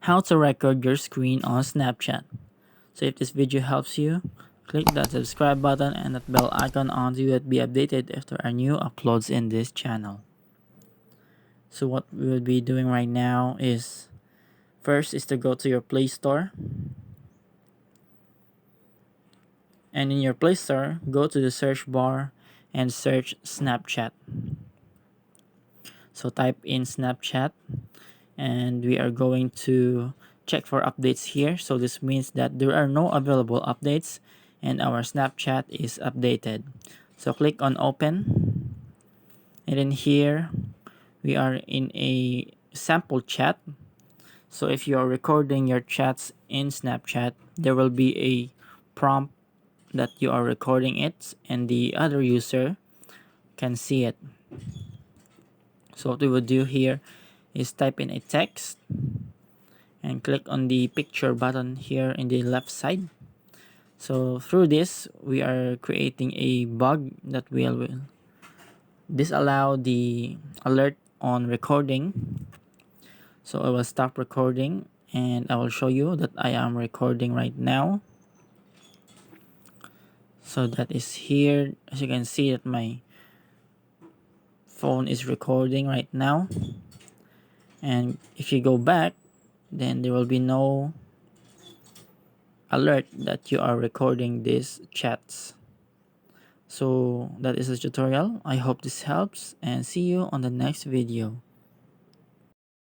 how to record your screen on Snapchat. So if this video helps you, click that subscribe button and that bell icon on so you will be updated after our new uploads in this channel. So what we will be doing right now is, first is to go to your Play Store. And in your Play Store, go to the search bar and search Snapchat. So type in Snapchat and we are going to check for updates here. So this means that there are no available updates and our Snapchat is updated. So click on open, and then here we are in a sample chat. So if you are recording your chats in Snapchat, there will be a prompt that you are recording it and the other user can see it. So what we will do here is type in a text and click on the picture button here in the left side. So through this, we are creating a bug that will disallow the alert on recording. So I will stop recording and I will show you that I am recording right now. So that is here. As you can see that my phone is recording right now. And if you go back, then there will be no alert that you are recording these chats. So that is the tutorial. I hope this helps and see you on the next video.